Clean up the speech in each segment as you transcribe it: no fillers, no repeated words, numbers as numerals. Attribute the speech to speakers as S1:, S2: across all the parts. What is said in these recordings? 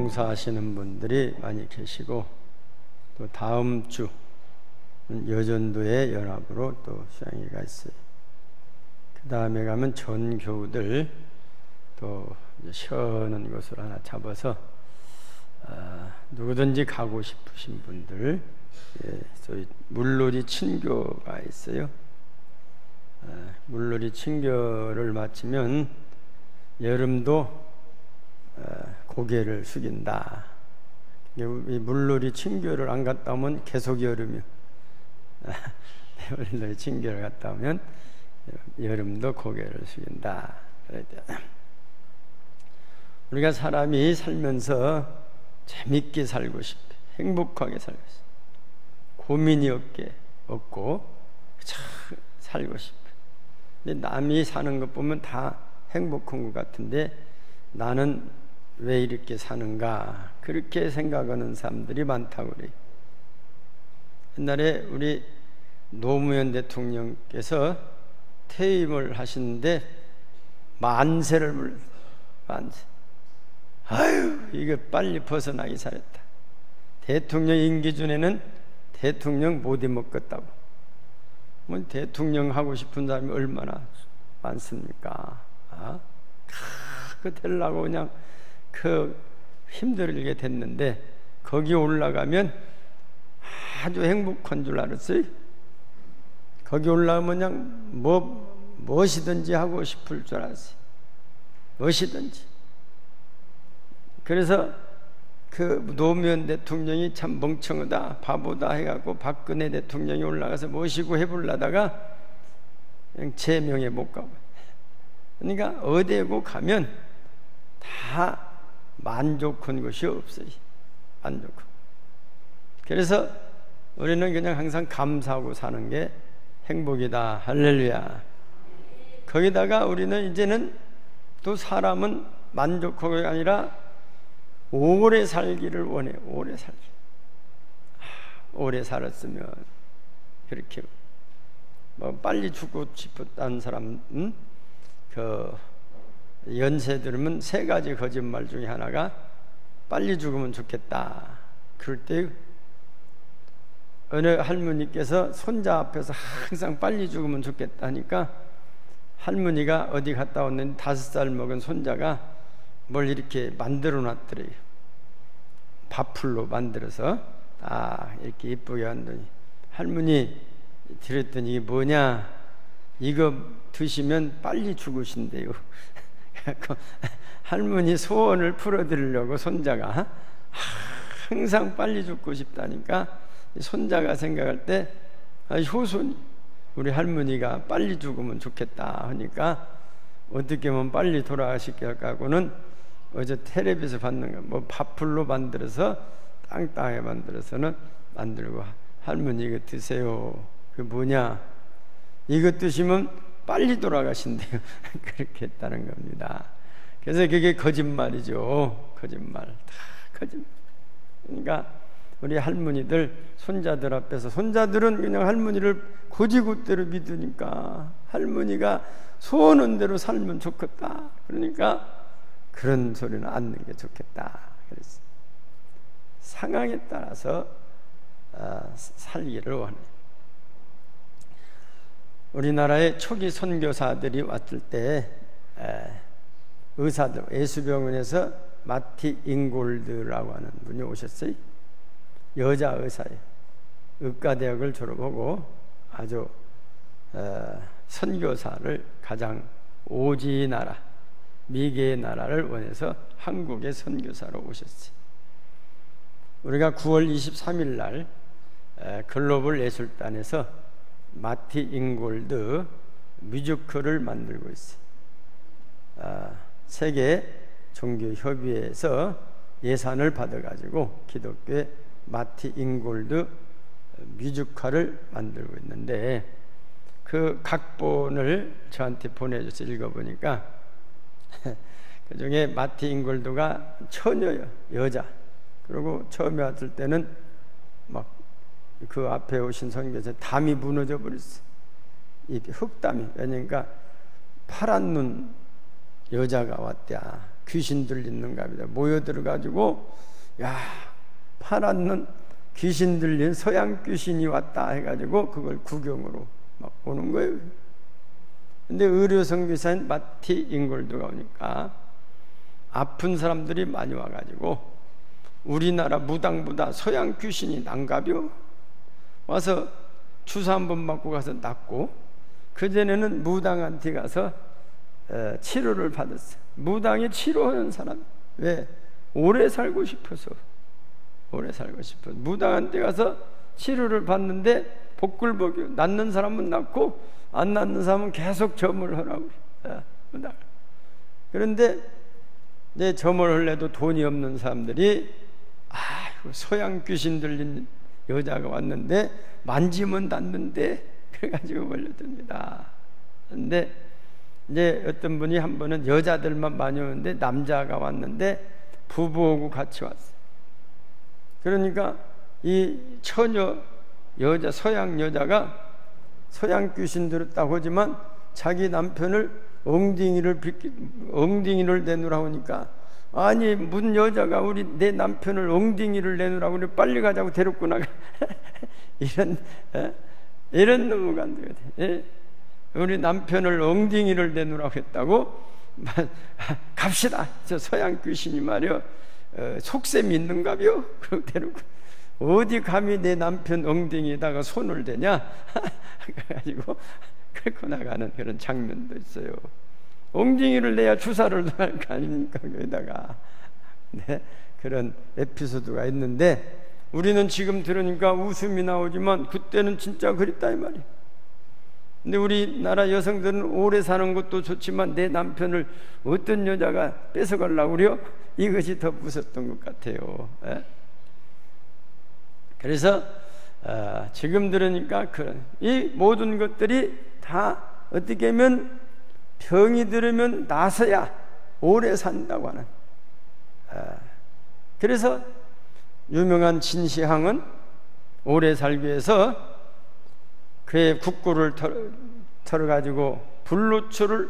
S1: 봉사하시는 분들이 많이 계시고, 또 다음 주 여전도의 연합으로 또 수양회가 있어요. 그 다음에 가면 전교우들 또 시원한 곳을 하나 잡아서 누구든지 가고 싶으신 분들, 소위 물놀이 친교가 있어요. 물놀이 친교를 마치면 여름도 고개를 숙인다. 이 물놀이 친교를 안 갔다 오면 계속 여름이요. 물놀이 친교를 갔다 오면 여름도 고개를 숙인다. 우리가 사람이 살면서 재밌게 살고 싶어, 행복하게 살고 싶어, 고민이 없고 참 살고 싶어. 근데 남이 사는 것 보면 다 행복한 것 같은데 나는 왜 이렇게 사는가, 그렇게 생각하는 사람들이 많다고 그래요. 옛날에 우리 노무현 대통령께서 퇴임을 하시는데 만세를 불렀어요. 만세. 아유, 이거 빨리 벗어나기 잘했다. 대통령 임기 중에는 대통령 못 해먹겠다고. 뭐 대통령 하고 싶은 사람이 얼마나 많습니까? 그 되려고 그냥 힘들게 됐는데, 거기 올라가면 아주 행복한 줄 알았어요. 거기 올라가면 그냥 무엇이든지 하고 싶을 줄 알았어요. 무엇이든지. 그래서 그 노무현 대통령이 참 멍청하다, 바보다 해갖고 박근혜 대통령이 올라가서 모시고 해보려다가 그냥 제명에 못 가고. 그러니까 어디에고 가면 다 만족한 것이 없어요. 만족한. 그래서 우리는 그냥 항상 감사하고 사는 게 행복이다. 할렐루야. 거기다가 우리는 이제는 또 사람은 만족하고가 아니라 오래 살기를 원해. 오래 살기. 오래 살았으면 그렇게 빨리 죽고 싶었다는 사람, 그 연세 들으면 세 가지 거짓말 중에 하나가 빨리 죽으면 좋겠다. 그럴 때 어느 할머니께서 손자 앞에서 항상 빨리 죽으면 좋겠다 하니까 할머니가 어디 갔다 왔는데 5살 먹은 손자가 뭘 이렇게 만들어 놨더래요. 밥풀로 만들어서 이렇게 예쁘게 한더니 할머니 들었더니 이게 뭐냐, 이거 드시면 빨리 죽으신대요. 할머니 소원을 풀어드리려고 손자가 항상 빨리 죽고 싶다니까 손자가 생각할 때 효손이 우리 할머니가 빨리 죽으면 좋겠다 하니까 어떻게 하면 빨리 돌아가실까고는 어제 텔레비에서 봤는 거, 뭐 밥풀로 만들어서 땅땅하게 만들어서는 만들고 할머니 이거 드세요. 그 뭐냐, 이거 드시면 빨리 돌아가신대요. 그렇게 했다는 겁니다. 그래서 그게 거짓말이죠. 거짓말, 다 거짓말. 그러니까 우리 할머니들 손자들 앞에서, 손자들은 그냥 할머니를 고지고대로 믿으니까 할머니가 소원한 대로 살면 좋겠다. 그러니까 그런 소리는 않는 게 좋겠다. 그래서 상황에 따라서 살기를 원해요. 우리나라에 초기 선교사들이 왔을 때 의사들, 예수병원에서 마티 잉골드라고 하는 분이 오셨어요. 여자 의사예요. 의과대학을 졸업하고 아주 선교사를 가장 오지 나라, 미개의 나라를 원해서 한국의 선교사로 오셨어요. 우리가 9월 23일 날 글로벌 예술단에서 마티 잉골드 뮤지컬을 만들고 있어요. 세계 종교협의회에서 예산을 받아가지고 기독교의 마티 잉골드 뮤지컬을 만들고 있는데, 그 각본을 저한테 보내줘서 읽어보니까 그 중에 마티 잉골드가 처녀예요. 여자. 그리고 처음에 왔을 때는 막 그 앞에 오신 선교사 담이 무너져 버렸어. 이 흑담이. 왜냐니까 파란 눈 여자가 왔대야. 귀신 들리는 갑니다. 모여들어가지고 야, 파랗는 귀신 들린 서양 귀신이 왔다 해가지고 그걸 구경으로 막 오는 거예요. 근데 의료 선교사인 마티 잉골드가 오니까 아픈 사람들이 많이 와가지고 우리나라 무당보다 서양 귀신이 난가벼 와서 주사 한번 맞고 가서 낫고, 그전에는 무당한테 가서 치료를 받았어요. 무당이 치료하는 사람, 왜? 오래 살고 싶어서. 오래 살고 싶어서 무당한테 가서 치료를 받는데 복글복이 낫는 사람은 낫고 안 낫는 사람은 계속 점을 하라고 그래요. 그런데 내 점을 하려도 돈이 없는 사람들이 서양 귀신 들린 여자가 왔는데 만지면 낫는데 그래가지고 걸려듭니다. 근데 이제 어떤 분이 한 번은 여자들만 많이 오는데 남자가 왔는데 부부하고 같이 왔어요. 그러니까 이 처녀 여자, 서양 여자가 서양 귀신 들었다고 하지만 자기 남편을 엉덩이를 내놓으라고 하니까, 아니 무슨 여자가 내 남편을 엉덩이를 내놓으라고 그래, 빨리 가자고 데리고 나가. 이런 놈가 안 되거든. 우리 남편을 엉덩이를 내놓으라고 했다고 갑시다. 저 서양 귀신이 말이요 속셈 있는가벼? 그러고 데리고, 어디 감히 내 남편 엉덩이에다가 손을 대냐? 그래가지고 그렇게 나가는 그런 장면도 있어요. 엉덩이를 내야 주사를 할 거 아닙니까? 거기다가. 네, 그런 에피소드가 있는데 우리는 지금 들으니까 웃음이 나오지만 그때는 진짜 그랬다 이 말이에요. 근데 우리나라 여성들은 오래 사는 것도 좋지만 내 남편을 어떤 여자가 뺏어가려고 그래요? 이것이 더 무섭던 것 같아요. 예? 그래서 지금 들으니까 이 모든 것들이 다 어떻게 하면 병이 들으면 나서야 오래 산다고 하는. 그래서 유명한 진시황은 오래 살기 위해서 그의 국고를 털어가지고 불로초를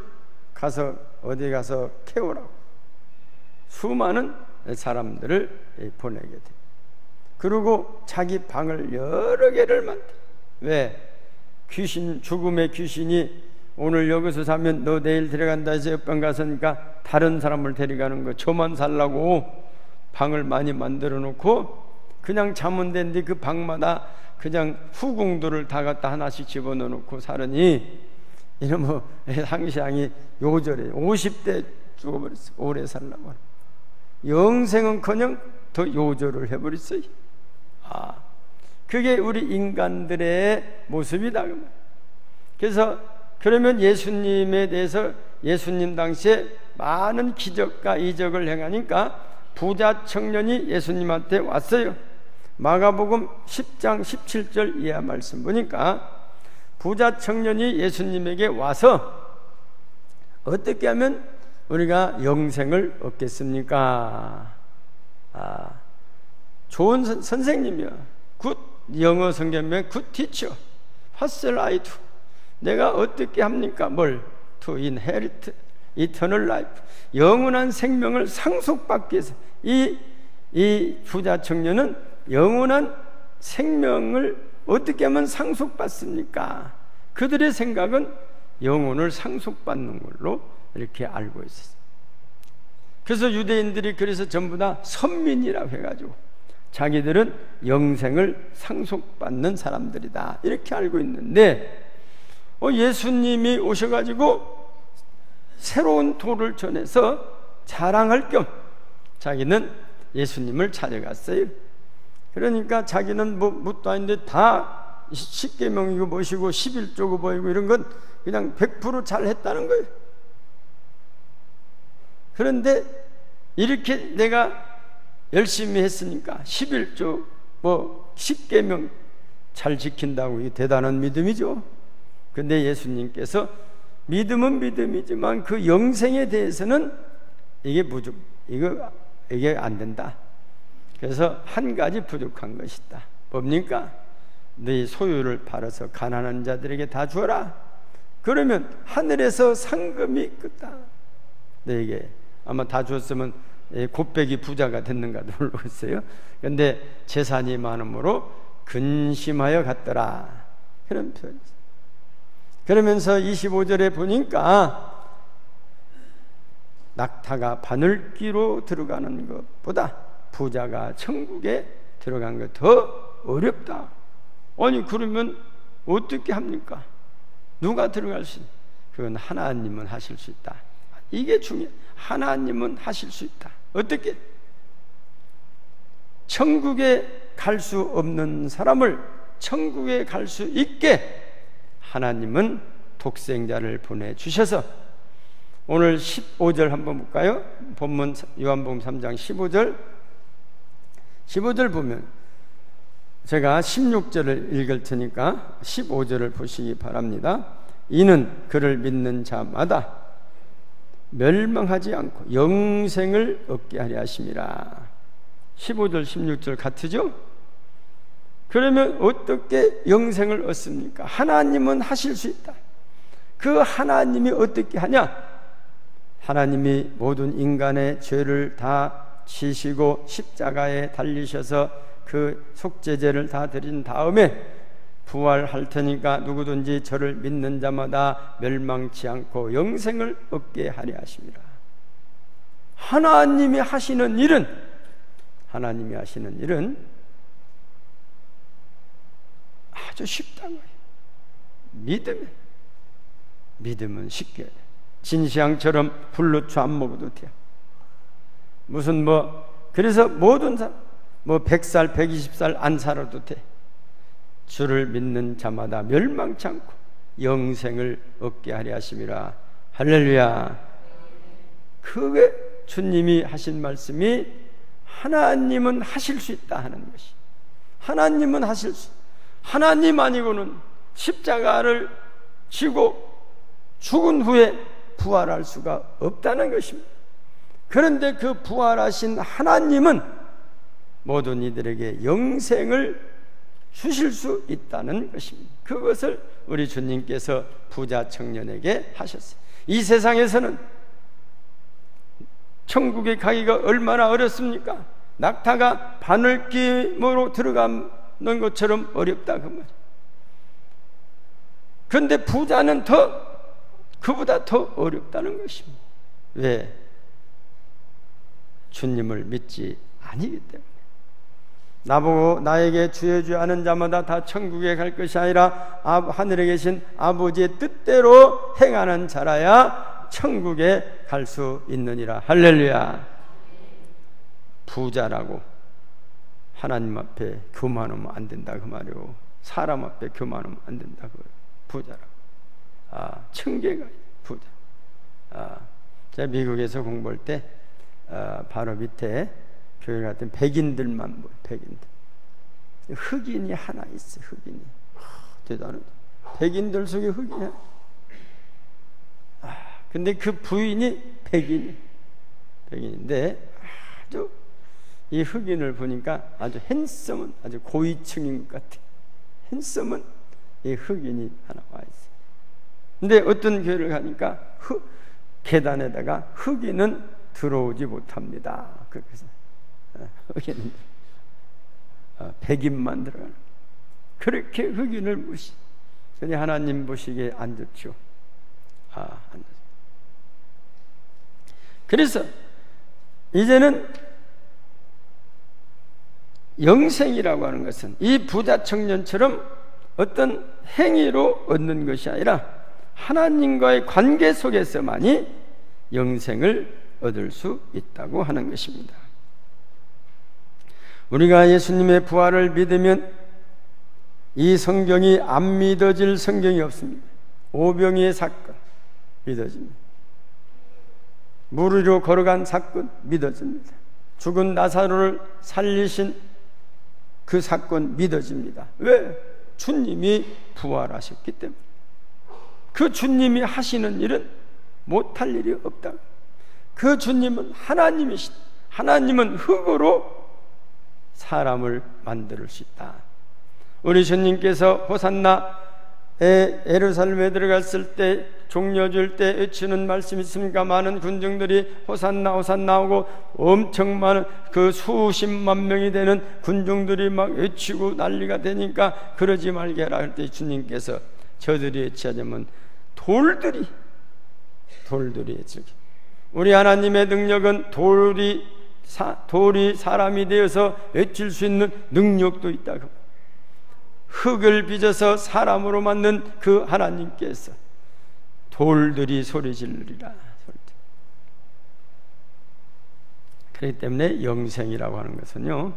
S1: 가서 어디 가서 캐오라고 수많은 사람들을 보내게 돼. 그리고 자기 방을 여러 개를 만들어. 왜? 귀신, 죽음의 귀신이 오늘 여기서 자면 너 내일 데려간다 해서 옆방 가서니까 다른 사람을 데려가는 거, 저만 살라고 방을 많이 만들어 놓고 그냥 자면 되는데 그 방마다 그냥 후궁들을 다 갖다 하나씩 집어넣어 놓고 살으니 이놈의 상시양이 요절해. 50대 죽어버렸어. 오래 살라고. 영생은커녕 더 요절을 해버렸어요. 그게 우리 인간들의 모습이다. 그래서 그러면 예수님에 대해서 예수님 당시에 많은 기적과 이적을 행하니까 부자 청년이 예수님한테 왔어요. 마가복음 10장 17절 이하 말씀 보니까 부자 청년이 예수님에게 와서 어떻게 하면 우리가 영생을 얻겠습니까? 좋은 선생님이야. 굿, 영어 성경에 굿 티처. What shall I do? 내가 어떻게 합니까? 뭘? To inherit eternal life. 영원한 생명을 상속받기 위해서. 이 부자 청년은 영원한 생명을 어떻게 하면 상속받습니까? 그들의 생각은 영혼을 상속받는 걸로 이렇게 알고 있었어요. 그래서 유대인들이 그래서 전부 다 선민이라고 해가지고 자기들은 영생을 상속받는 사람들이다 이렇게 알고 있는데 예수님이 오셔가지고 새로운 도를 전해서 자랑할 겸 자기는 예수님을 찾아갔어요. 그러니까 자기는 뭣도 아닌데 다 십계명이고 뭐시고 11조고 보이고 이런 건 그냥 100% 잘했다는 거예요. 그런데 이렇게 내가 열심히 했으니까 11조 뭐 10계명 잘 지킨다고 이게 대단한 믿음이죠. 근데 예수님께서 믿음은 믿음이지만 그 영생에 대해서는 이게 안 된다. 그래서 한 가지 부족한 것이 있다. 뭡니까? 네 소유를 팔아서 가난한 자들에게 다 주어라. 그러면 하늘에서 상금이 있겠다. 너에게 아마 다 줬으면 곱빼기 부자가 됐는가도 모르겠어요. 그런데 재산이 많으므로 근심하여 갔더라, 그런 표현이 있어요. 그러면서 25절에 보니까 낙타가 바늘귀로 들어가는 것보다 부자가 천국에 들어간 것 더 어렵다. 아니 그러면 어떻게 합니까? 누가 들어갈 수 있나? 그건 하나님은 하실 수 있다. 이게 중요해. 하나님은 하실 수 있다. 어떻게? 천국에 갈 수 없는 사람을 천국에 갈 수 있게 하나님은 독생자를 보내주셔서, 오늘 15절 한번 볼까요? 본문 요한복음 3장 15절 보면, 제가 16절을 읽을 테니까 15절을 보시기 바랍니다. 이는 그를 믿는 자마다 멸망하지 않고 영생을 얻게 하려 하심이라. 15절 16절 같으죠? 그러면 어떻게 영생을 얻습니까? 하나님은 하실 수 있다. 그 하나님이 어떻게 하냐? 하나님이 모든 인간의 죄를 다 지시고 십자가에 달리셔서 그 속죄제를 다 드린 다음에 부활할 테니까 누구든지 저를 믿는 자마다 멸망치 않고 영생을 얻게 하려 하십니다. 하나님이 하시는 일은 아주 쉽다는 거예요. 믿으면 쉽게 돼. 진시황처럼 불로초 안 먹어도 돼요. 무슨 그래서 모든 사람 100살 120살 안 살아도 돼. 주를 믿는 자마다 멸망치 않고 영생을 얻게 하려 하심이라. 할렐루야. 그게 주님이 하신 말씀이 하나님은 하실 수 있다 하는 것이. 하나님은 하실 수. 하나님 아니고는 십자가를 지고 죽은 후에 부활할 수가 없다는 것입니다. 그런데 그 부활하신 하나님은 모든 이들에게 영생을 주실 수 있다는 것입니다. 그것을 우리 주님께서 부자 청년에게 하셨어요. 이 세상에서는 천국에 가기가 얼마나 어렵습니까? 낙타가 바늘귀로 들어가는 것처럼 어렵다 그 말이에요. 그런데 부자는 그보다 더 어렵다는 것입니다. 왜? 주님을 믿지 아니기 때문에. 나보고 나에게 주여 주여 하는 자마다 다 천국에 갈 것이 아니라 하늘에 계신 아버지의 뜻대로 행하는 자라야 천국에 갈 수 있느니라. 할렐루야. 부자라고 하나님 앞에 교만하면 안 된다 그 말이오. 사람 앞에 교만하면 안 된다 그 말이오. 부자라고. 청계가 부자. 제가 미국에서 공부할 때 바로 밑에 교회 같은 백인들만 보여. 백인들. 흑인이 하나 있어. 흑인이. 대단하다. 백인들 속에 흑인이야. 근데 그 부인이 백인인데 아주 이 흑인을 보니까 아주 핸섬은 아주 고위층인 것 같아. 핸섬은 이 흑인이 하나 와 있어. 근데 어떤 교회를 가니까 계단에다가 흑인은 들어오지 못합니다. 그래서 흑인은 백인만 들어가는. 그렇게 흑인을 무시. 그냥 하나님 보시기에 안 좋죠. 안 좋죠. 그래서 이제는 영생이라고 하는 것은 이 부자 청년처럼 어떤 행위로 얻는 것이 아니라 하나님과의 관계 속에서만이 영생을 얻을 수 있다고 하는 것입니다. 우리가 예수님의 부활을 믿으면 이 성경이 안 믿어질 성경이 없습니다. 오병이의 사건 믿어집니다. 물 위로 걸어간 사건 믿어집니다. 죽은 나사로를 살리신 그 사건 믿어집니다. 왜? 주님이 부활하셨기 때문에. 그 주님이 하시는 일은 못할 일이 없다. 그 주님은 하나님이시다. 하나님은 흙으로 사람을 만들 수 있다. 우리 주님께서 호산나 예루살렘에 들어갔을 때 종려줄 때 외치는 말씀이 있습니까? 많은 군중들이 호산나 호산나 하고 엄청 많은 그 수십만 명이 되는 군중들이 막 외치고 난리가 되니까 그러지 말게 하라 할 때 주님께서 저들이 외치자면 돌들이 외치게. 우리 하나님의 능력은 돌이 사람이 되어서 외칠 수 있는 능력도 있다고. 흙을 빚어서 사람으로 만든 그 하나님께서 돌들이 소리 지르리라. 그렇기 때문에 영생이라고 하는 것은요,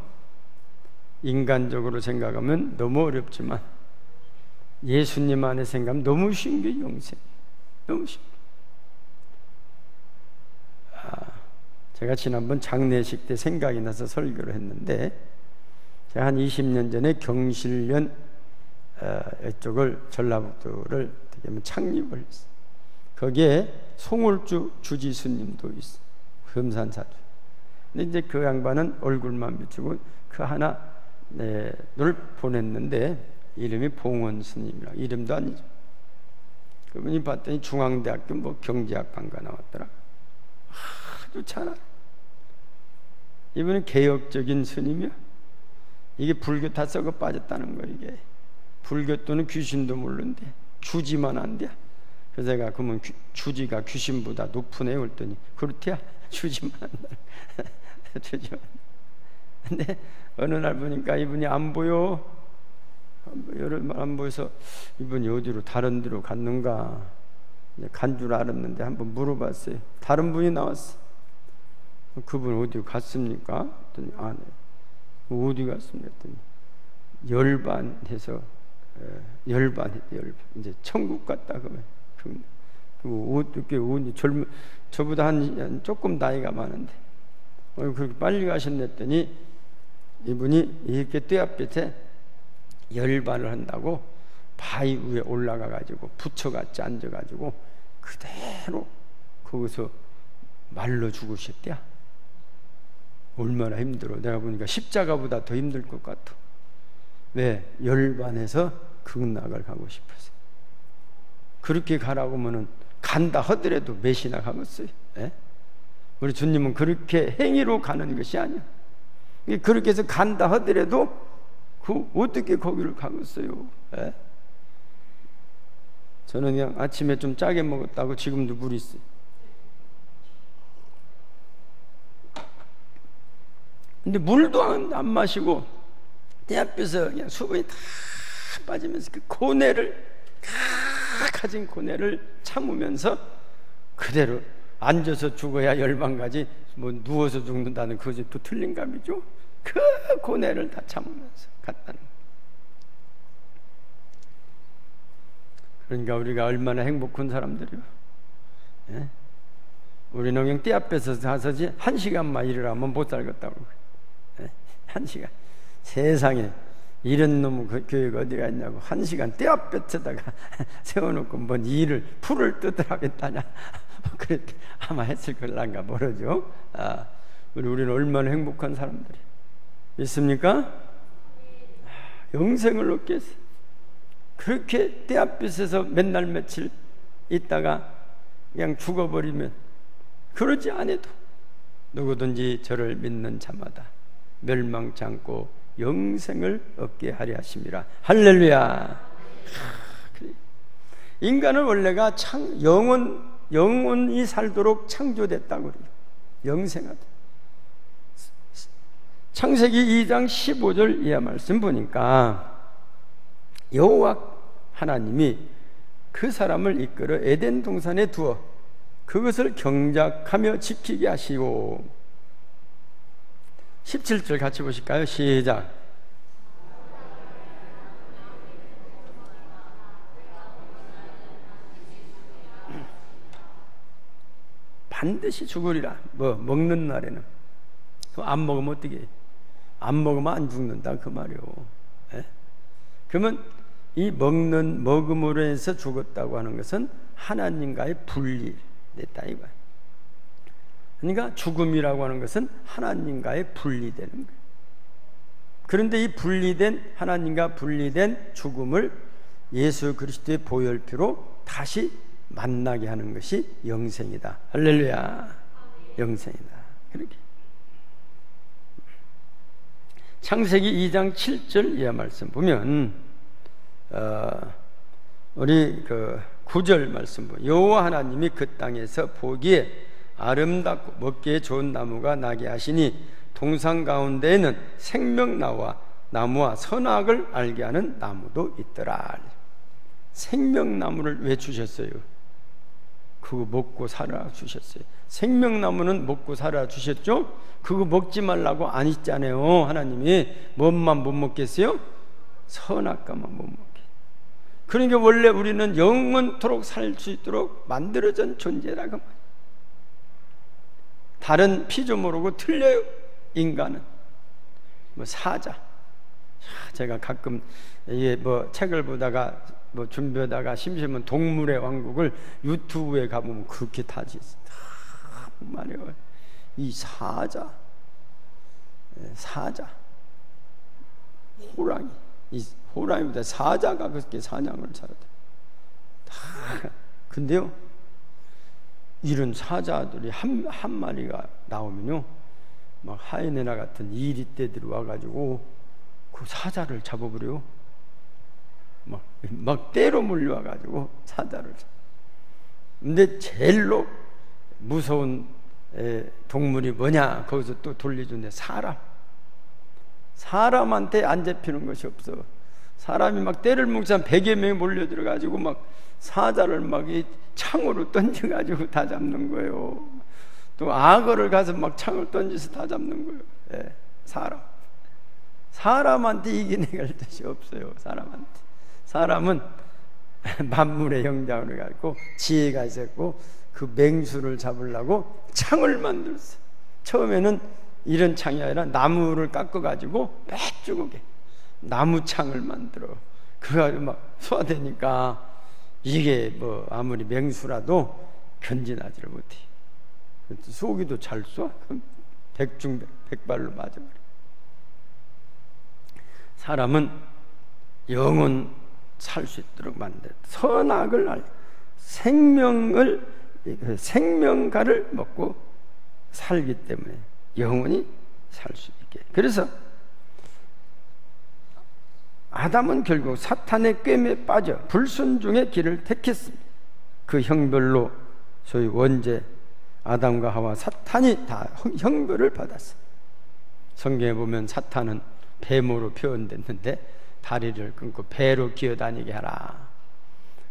S1: 인간적으로 생각하면 너무 어렵지만 예수님 안에 생각하면 너무 쉬운 게 영생. 너무 쉬운. 제가 지난번 장례식 때 생각이 나서 설교를 했는데, 제가 한 20년 전에 경실련 이쪽을 전라북도를 창립을 했어요. 거기에 송울주 주지스님도 있어요. 금산사주. 근데 이제 그 양반은 얼굴만 비추고 그 하나를 보냈는데 이름이 봉원 스님이라. 이름도 아니죠. 그분이 봤더니 중앙대학교 뭐 경제학반가 나왔더라. 아주 잘하. 이분은 개혁적인 스님이야. 이게 불교 다 썩어 빠졌다는 거예요. 이게 불교 또는 귀신도 모르는데 주지만 안 돼. 그래서 제가 그러면 주지가 귀신보다 높으네 그랬더니 그렇대야. 주지만 한다. 주지만. 근데 어느 날 보니까 이분이 안 보여. 여러 안 보여서 이분이 어디로 다른 데로 갔는가 간 줄 알았는데 한번 물어봤어요. 다른 분이 나왔어. 그분 어디로 갔습니까? 그랬더니 네. 어디 갔습니까? 했더니 열반해서 열반 이제 천국 갔다 그러면 그리고 어떻게 젊은 저보다 한 조금 나이가 많은데 그렇게 빨리 가셨냈더니 이분이 이렇게 떼 앞에 열반을 한다고 바위 위에 올라가 가지고 부처같이 앉아 가지고 그대로 거기서 말로 죽으셨대야. 얼마나 힘들어. 내가 보니까 십자가보다 더 힘들 것 같아. 왜? 열반해서 극락을 가고 싶어서. 그렇게 가라고 하면은 간다 하더라도 몇이나 가겠어요. 예? 우리 주님은 그렇게 행위로 가는 것이 아니야. 그렇게 해서 간다 하더라도 그 어떻게 거기를 가겠어요? 예? 저는 그냥 아침에 좀 짜게 먹었다고 지금도 물이 있어요. 근데 물도 안 마시고 내 앞에서 그냥 수분이 다 빠지면서 그 고뇌를 가진 고뇌를 참으면서 그대로 앉아서 죽어야 열반 가지 뭐 누워서 죽는다는 그것이 또 틀린 감이죠. 그 고뇌를 다 참으면서 갔다는. 그러니까 우리가 얼마나 행복한 사람들이요. 예? 우리는 그냥 떼 앞에서 가서지 1시간만 일을 하면 못 살겠다고. 1시간. 세상에 이런 놈의 교육 어디가 있냐고 1시간 떼 앞에다가 세워놓고 뭔 일을 풀을 뜯으라겠다냐. 그렇게 아마 했을 걸란가 모르죠. 우리는 얼마나 행복한 사람들이 있습니까? 영생을 얻게 했어요. 그렇게 떼 앞에서 맨날 며칠 있다가 그냥 죽어버리면 그러지 않아도 누구든지 저를 믿는 자마다 멸망치 않고 영생을 얻게 하려 하심이라. 할렐루야. 인간은 원래가 영원히 살도록 창조됐다고 그래요. 영생하다. 창세기 2장 15절 이하 말씀 보니까 여호와 하나님이 그 사람을 이끌어 에덴 동산에 두어 그것을 경작하며 지키게 하시고. 17절 같이 보실까요? 시작. 반드시 죽으리라. 뭐 먹는 날에는. 안 먹으면 어떻게 해? 안 먹으면 안 죽는다 그 말이요. 예? 그러면 이 먹음으로 해서 죽었다고 하는 것은 하나님과의 분리됐다 이거야. 그러니까 죽음이라고 하는 것은 하나님과의 분리되는 거예요. 그런데 이 분리된 하나님과 분리된 죽음을 예수 그리스도의 보혈피로 다시 만나게 하는 것이 영생이다. 할렐루야. 영생이다. 그렇게. 창세기 2장 7절 이하 말씀 보면 우리 그 9절 말씀 보면 여호와 하나님이 그 땅에서 보기에 아름답고 먹기에 좋은 나무가 나게 하시니 동산 가운데에는 생명나무와 선악을 알게 하는 나무도 있더라. 생명나무를 왜 주셨어요? 그거 먹고 살아 주셨어요. 생명나무는 먹고 살아 주셨죠? 그거 먹지 말라고 안 했잖아요. 하나님이 뭔만 못 먹겠어요? 선악과만 못 먹게. 그러니까 원래 우리는 영원토록 살 수 있도록 만들어진 존재라고 말이에요. 다른 피조물하고 틀려요. 인간은 뭐 사자. 제가 가끔 이게 뭐 책을 보다가 뭐 준비하다가 심심하면 동물의 왕국을 유튜브에 가보면 그렇게 다지 말이에요. 이 사자, 호랑이, 이 호랑이보다 사자가 그렇게 사냥을 잘하다. 근데요, 이런 사자들이 한 마리가 나오면요, 막 하이에나 같은 이리떼들이 와가지고 그 사자를 잡아버려요. 막 때로 물려와가지고 사자를. 근데 제일로 무서운 동물이 뭐냐? 거기서 또 돌려주는데 사람한테 안 잡히는 것이 없어. 사람이 막 때를 뭉쳐 한 100여 명이 몰려들어가지고 막 사자를 막 이 창으로 던져가지고 다 잡는 거예요. 또 악어를 가서 막 창을 던져서 다 잡는 거예요. 예, 사람한테 이겨내갈 뜻이 없어요. 사람은 만물의 형상을 갖고 지혜가 있었고 그 맹수를 잡으려고 창을 만들었어요. 처음에는 이런 창이 아니라 나무를 깎아가지고 빼쭈게 나무 창을 만들어. 그래가지고 막 소화되니까 이게 뭐 아무리 맹수라도 견진하지를 못해. 쏘기도 잘 쏘아. 백발로 맞아버려. 사람은 영원 살 수 있도록 만든 선악을 알고 생명가를 먹고 살기 때문에 영원히 살 수 있게. 그래서 아담은 결국 사탄의 꿰매에 빠져 불순종의 길을 택했습니다. 그 형벌로 소위 원죄 아담과 하와 사탄이 다 형벌을 받았어요. 성경에 보면 사탄은 뱀으로 표현됐는데 다리를 끊고 배로 기어다니게 하라.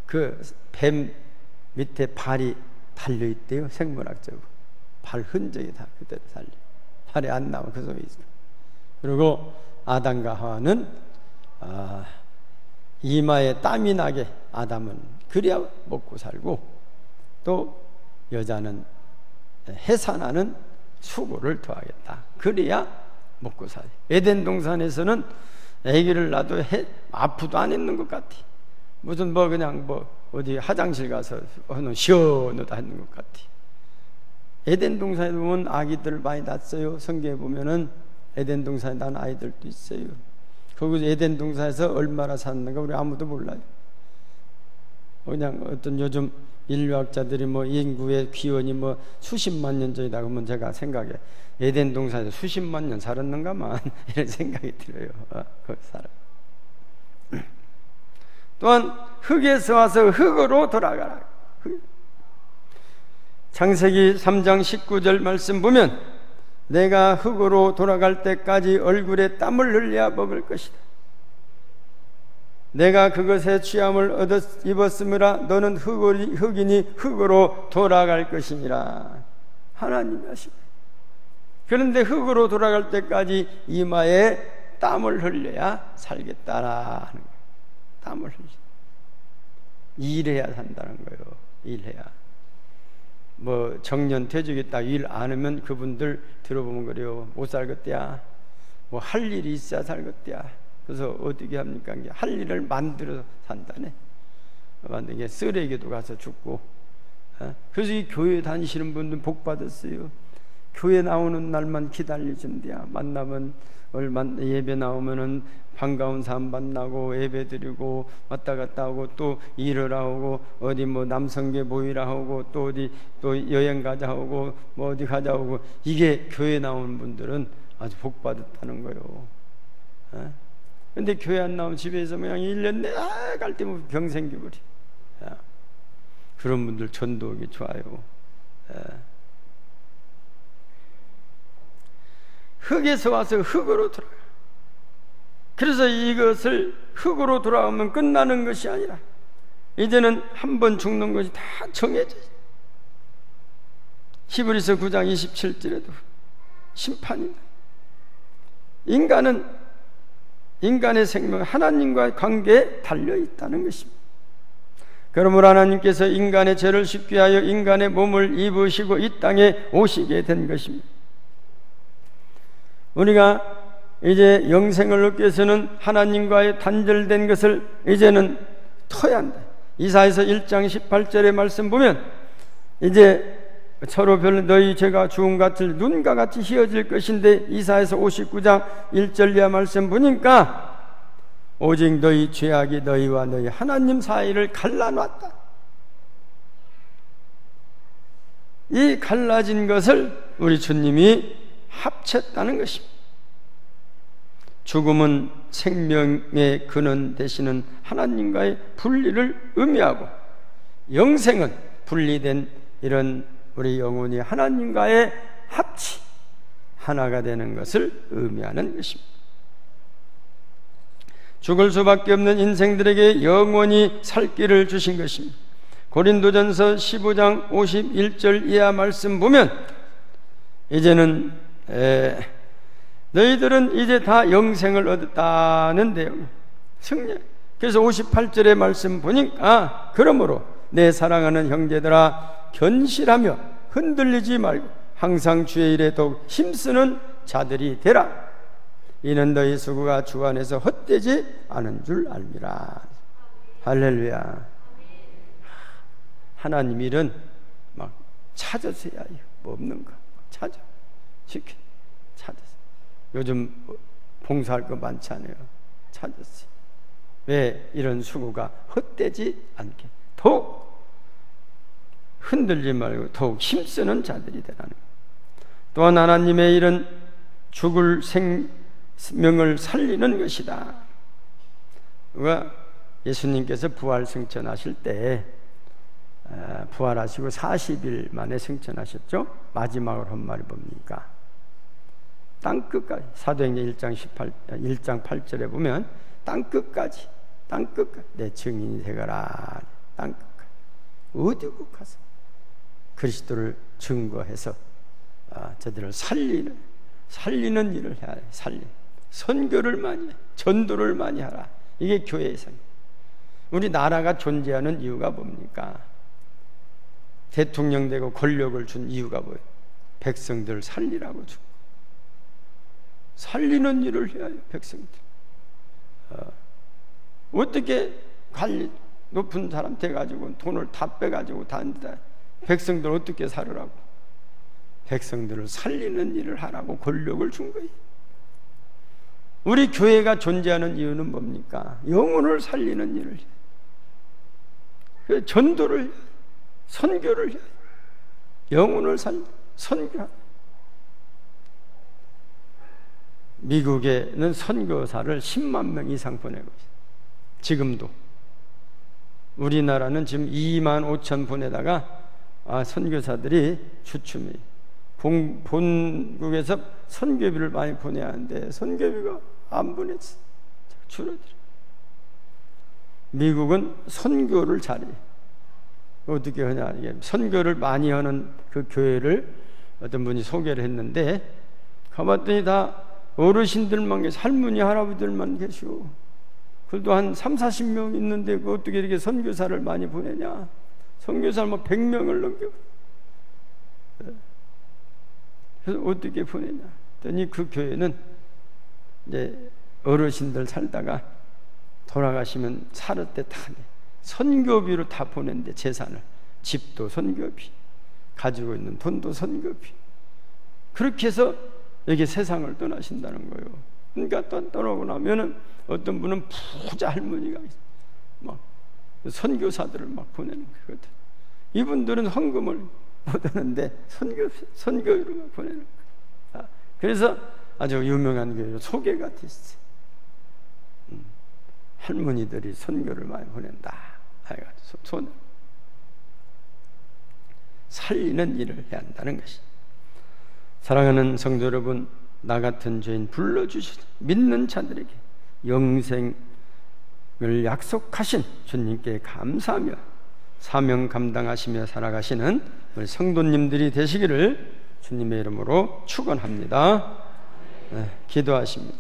S1: 그 뱀 밑에 발이 달려있대요. 생물학적으로 발 흔적이 다 그대로 달려. 발이 안 나와. 그 속에 있어. 그리고 아담과 하와는 이마에 땀이 나게 아담은 그래야 먹고 살고, 또 여자는 해산하는 수고를 더하겠다. 그래야 먹고 살아요. 에덴 동산에서는 아기를 낳아도 아프도 안 했는 것 같아. 무슨 뭐 그냥 뭐 어디 화장실 가서 시원하다 했는 것 같아. 에덴 동산에 보면 아기들 많이 낳았어요. 성경에 보면은 에덴 동산에 난 아이들도 있어요. 거기서 에덴 동산에서 얼마나 살았는가 우리 아무도 몰라요. 그냥 어떤 요즘 인류학자들이 뭐 인구의 기원이 뭐 수십만 년 전이다 그러면 제가 생각해 에덴 동산에서 수십만 년 살았는가만 이런 생각이 들어요. 거기 살아. 또한 흙에서 와서 흙으로 돌아가라. 창세기 3장 19절 말씀 보면 내가 흙으로 돌아갈 때까지 얼굴에 땀을 흘려야 먹을 것이다. 내가 그것의 취함을 입었으므라 너는 흙이니 흙으로 돌아갈 것이니라. 하나님이 하십니다. 그런데 흙으로 돌아갈 때까지 이마에 땀을 흘려야 살겠다라 하는 거예요. 땀을 흘려. 일해야 산다는 거예요. 일해야. 뭐 정년 퇴직이 딱 일 안 하면 그분들 들어보면 그래요. 못 살겠대야. 뭐 할 일이 있어야 살겠대야. 그래서 어떻게 합니까? 할 일을 만들어 산다네. 만약에 쓰레기도 가서 죽고. 그래서 이 교회 다니시는 분들 복 받았어요. 교회 나오는 날만 기다리던 데야. 만나면 예배 나오면은 반가운 사람 만나고 예배 드리고 왔다 갔다 하고 또 일을 하고 어디 뭐 남성계 모이라 하고 또 어디 또 여행 가자 하고 뭐 어디 가자 하고, 이게 교회 나오는 분들은 아주 복 받았다는 거요. 근데 교회 안 나오면 집에서 그냥 1년 내내 갈 때면 병 생기버리. 그런 분들 전도하기 좋아요. 흙에서 와서 흙으로 돌아가요. 그래서 이것을 흙으로 돌아오면 끝나는 것이 아니라 이제는 한 번 죽는 것이 다 정해져. 히브리서 9장 27절에도 심판이다. 인간의 생명, 하나님과의 관계에 달려있다는 것입니다. 그러므로 하나님께서 인간의 죄를 씻기 하여 인간의 몸을 입으시고 이 땅에 오시게 된 것입니다. 우리가 이제 영생을 얻기 위해서는 하나님과의 단절된 것을 이제는 터야 한다. 이사야서 1장 18절의 말씀 보면 이제 서로 너희 죄가 주홍 같을 눈과 같이 휘어질 것인데, 이사야서 59장 1절 이하 말씀 보니까 오직 너희 죄악이 너희와 너희 하나님 사이를 갈라놨다. 이 갈라진 것을 우리 주님이 합쳤다는 것입니다. 죽음은 생명의 근원 되시는 하나님과의 분리를 의미하고, 영생은 분리된 이런 우리 영혼이 하나님과의 합치, 하나가 되는 것을 의미하는 것입니다. 죽을 수밖에 없는 인생들에게 영원히 살 길을 주신 것입니다. 고린도전서 15장 51절 이하 말씀 보면 이제는 너희들은 이제 다 영생을 얻었다는 내용, 승리. 그래서 58절의 말씀 보니까 그러므로 내 사랑하는 형제들아 견실하며 흔들리지 말고 항상 주의 일에 더욱 힘쓰는 자들이 되라. 이는 너희 수고가 주 안에서 헛되지 않은 줄 알미라. 할렐루야. 하나님 일은 막 찾아서 해야 해요. 뭐 없는 거 찾아 찾았어. 요즘 봉사할 거 많지 않아요. 찾았어요. 왜? 이런 수고가 헛되지 않게 더욱 흔들지 말고 더욱 힘쓰는 자들이 되라는 것. 또한 하나님의 일은 죽을 생명을 살리는 것이다. 예수님께서 부활 승천하실 때 부활하시고 40일 만에 승천하셨죠. 마지막으로 한 말이 뭡니까? 땅끝까지. 사도행전 1장 8절에 보면 땅끝까지 내 증인이 되거라. 땅끝까지. 어디고 가서 그리스도를 증거해서 저들을 살리는 일을 해야 해. 선교를 많이 해. 전도를 많이 하라. 이게 교회의 삶. 우리 나라가 존재하는 이유가 뭡니까? 대통령 되고 권력을 준 이유가 뭐예요? 백성들을 살리라고 준 거. 살리는 일을 해야 해요. 백성들. 어떻게 관리 높은 사람 돼가지고 돈을 다 빼가지고 다 백성들 어떻게 살으라고? 백성들을 살리는 일을 하라고 권력을 준 거예요. 우리 교회가 존재하는 이유는 뭡니까? 영혼을 살리는 일을 해요. 전도를, 선교를 해요. 영혼을 선교하는. 미국에는 선교사를 10만 명 이상 보내고 있어요. 지금도. 우리나라는 지금 2만 5천 보내다가 선교사들이 주춤이 본국에서 선교비를 많이 보내야 하는데 선교비가 안 보냈어. 줄어들어. 미국은 선교를 잘해. 어떻게 하냐? 선교를 많이 하는 그 교회를 어떤 분이 소개를 했는데 가봤더니 다 어르신들만 계시, 할머니 할아버지들만 계시고, 그래도 한 30-40명 있는데 어떻게 이렇게 선교사를 많이 보내냐? 선교사를 뭐 100명을 넘겨. 그래서 어떻게 보내냐? 했더니 그 교회는 이제 어르신들 살다가 돌아가시면 살을 때 다 선교비로 다 보낸대. 재산을, 집도 선교비, 가지고 있는 돈도 선교비. 그렇게 해서 여기 세상을 떠나신다는 거예요. 그러니까 떠나고 나면은 어떤 분은 부자 할머니가 막 선교사들을 막 보내는 거거든. 이분들은 헌금을 못 하는데 선교로 보내는 거예요. 그래서 아주 유명한 교회로 소개가 됐어요. 할머니들이 선교를 많이 보낸다. 해가지고 손을 살리는 일을 해야 한다는 것이. 사랑하는 성도 여러분, 나 같은 죄인 불러주시는 믿는 자들에게 영생을 약속하신 주님께 감사하며 사명 감당하시며 살아가시는 우리 성도님들이 되시기를 주님의 이름으로 축원합니다. 네, 기도하십니다.